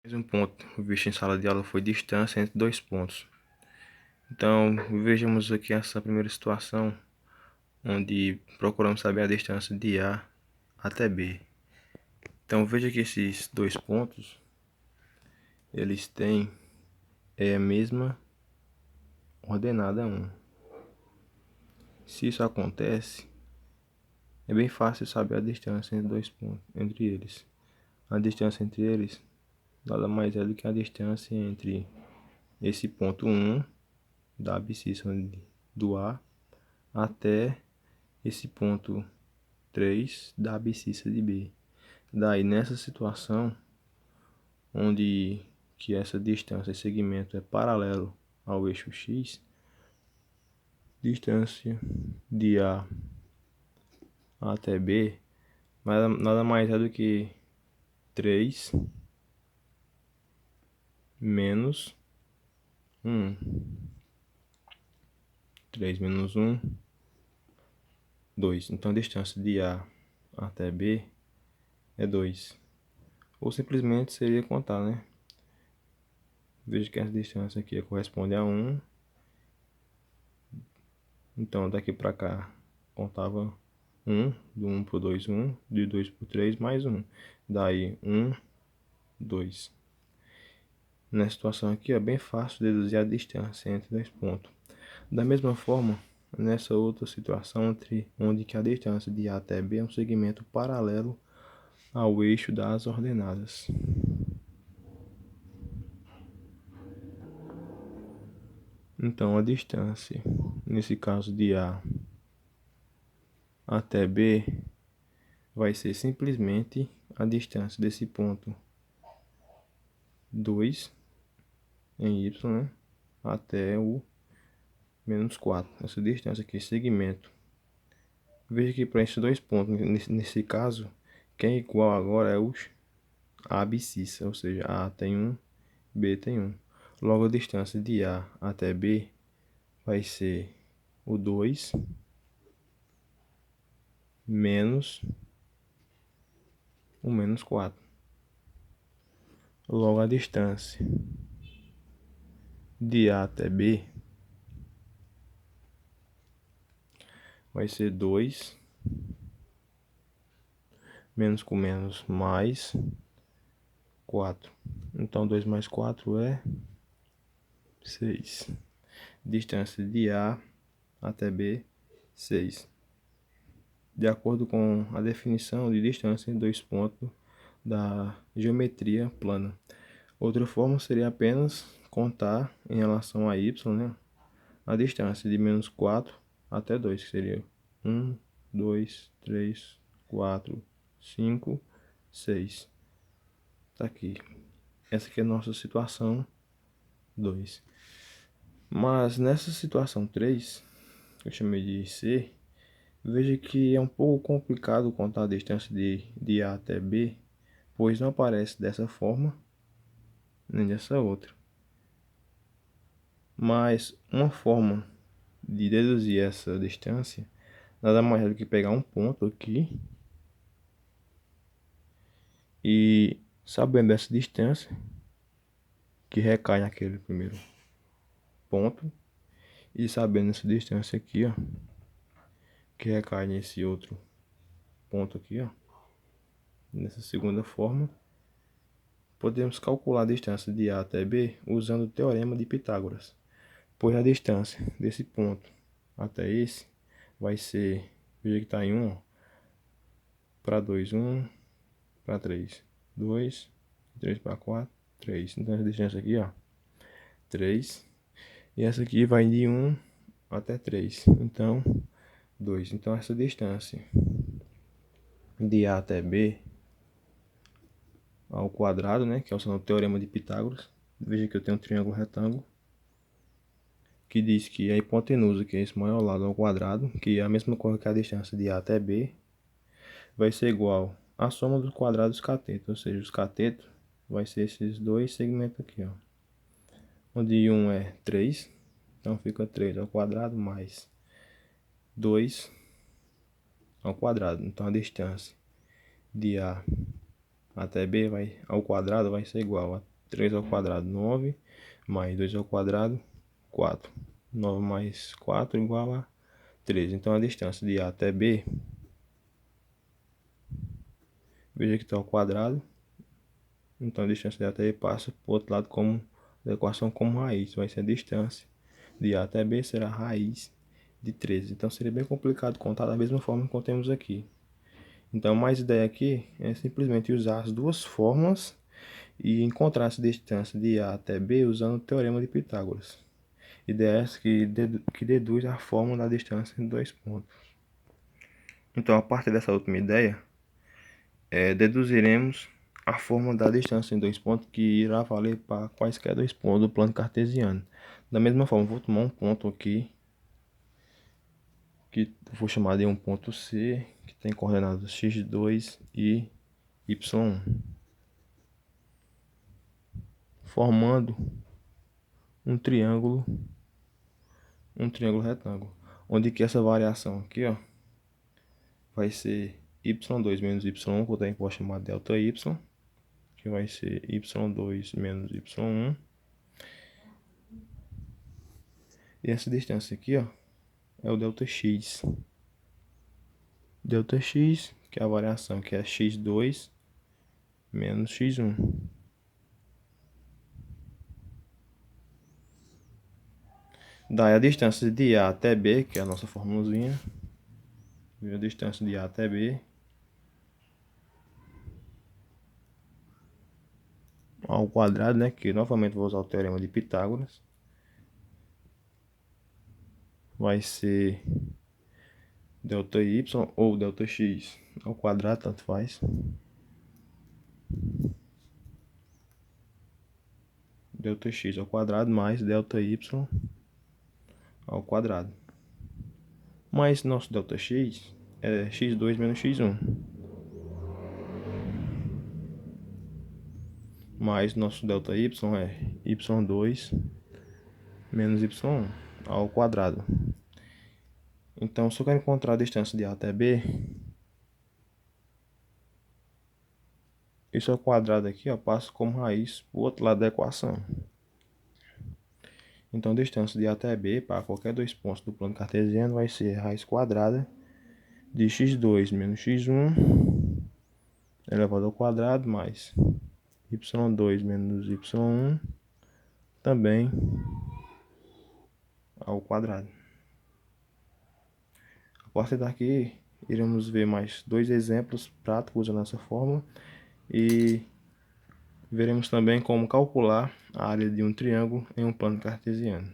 Mais um ponto visto em sala de aula foi distância entre dois pontos. Então, vejamos aqui essa primeira situação, onde procuramos saber a distância de A até B. Então, veja que esses dois pontos, eles têm a mesma ordenada 1. Se isso acontece, é bem fácil saber a distância entre dois pontos, entre eles. A distância entre eles nada mais é do que a distância entre esse ponto 1 da abscissa do A até esse ponto 3 da abscissa de B. Daí, nessa situação, onde que essa distância, esse segmento é paralelo ao eixo X, distância de A até B nada mais é do que 3 menos 1. 3 menos 1, 2. Então, a distância de A até B é 2. Ou simplesmente seria contar, né? Veja que essa distância aqui corresponde a 1. Então, daqui para cá, contava 1, do 1 para o 2, 1, de 2 para o 3, mais 1. Daí, 1, 2. Nessa situação aqui, é bem fácil deduzir a distância entre dois pontos. Da mesma forma, nessa outra situação, onde que a distância de A até B é um segmento paralelo ao eixo das ordenadas. Então, a distância, nesse caso de A até B, vai ser simplesmente a distância desse ponto 2 em Y, né, até o menos 4. Essa distância aqui, segmento. Veja que para esses dois pontos, nesse caso, quem é igual agora é a abscissa, ou seja, A tem 1, B tem 1. Logo, a distância de A até B vai ser o 2 menos o menos 4. Logo, a distância de A até B vai ser 2 menos com menos mais 4. Então, 2 mais 4 é 6. Distância de A até B, 6. De acordo com a definição de distância entre dois pontos da geometria plana. Outra forma seria apenas contar em relação a y, né, a distância de menos 4 até 2, que seria 1, 2, 3, 4, 5, 6. Tá aqui. Essa aqui é a nossa situação 2. Mas nessa situação 3, que eu chamei de C, veja que é um pouco complicado contar a distância de A até B, pois não aparece dessa forma, nem dessa outra. Mas uma forma de deduzir essa distância nada mais é do que pegar um ponto aqui e, sabendo dessa distância, que recai naquele primeiro ponto, e sabendo essa distância aqui, ó, que recai nesse outro ponto aqui, ó, nessa segunda forma, podemos calcular a distância de A até B usando o teorema de Pitágoras, pois a distância desse ponto até esse vai ser, veja que está em 1, para 2, 1, para 3, 2, 3 para 4, 3. Então essa distância aqui, ó, 3. E essa aqui vai de 1 até 3. Então, 2. Então essa distância de A até B ao quadrado, né, que é o teorema de Pitágoras. Veja que eu tenho um triângulo retângulo que diz que a hipotenusa, que é esse maior lado ao quadrado, que é a mesma coisa que a distância de A até B, vai ser igual à soma dos quadrados dos catetos, ou seja, os catetos vai ser esses dois segmentos aqui, ó, onde 1 é 3, então fica 3 ao quadrado mais 2 ao quadrado. Então a distância de A até B ao quadrado vai ser igual a 3 ao quadrado, 9, mais 2 ao quadrado, 4. 9 mais 4 igual a 13. Então, a distância de A até B, veja que está ao quadrado. Então, a distância de A até B passa para o outro lado como da equação como raiz. Vai ser a distância de A até B será a raiz de 13. Então, seria bem complicado contar da mesma forma que contemos aqui. Então, mais ideia aqui é simplesmente usar as duas fórmulas e encontrar essa distância de A até B usando o Teorema de Pitágoras. Ideia essa que deduz a fórmula da distância em dois pontos. Então, a partir dessa última ideia, deduziremos a fórmula da distância em dois pontos que irá valer para quaisquer dois pontos do plano cartesiano. Da mesma forma, vou tomar um ponto aqui, que vou chamar de um ponto C, que tem coordenadas x2 e y1, formando um triângulo retângulo, onde que essa variação aqui, ó, vai ser y2 menos y1, que eu também posso chamar de delta y, que vai ser y2 menos y1. E essa distância aqui, ó, é o delta x. Delta x, que é a variação, que é x2 menos x1. Daí a distância de A até B, que é a nossa formulazinha. A distância de A até B ao quadrado, né? Que novamente vou usar o teorema de Pitágoras. Vai ser delta y ou delta x ao quadrado, tanto faz. Delta x ao quadrado mais delta y ao quadrado. Mas nosso delta x é x2 menos x1. Mais nosso delta y é y2 menos y1 ao quadrado. Então, se eu quero encontrar a distância de A até B, isso ao quadrado aqui, ó, passa como raiz para o outro lado da equação. Então, a distância de A até B para qualquer dois pontos do plano cartesiano vai ser raiz quadrada de x2 menos x1 elevado ao quadrado mais y2 menos y1 também ao quadrado. A partir daqui, iremos ver mais dois exemplos práticos usando essa fórmula e veremos também como calcular a área de um triângulo em um plano cartesiano.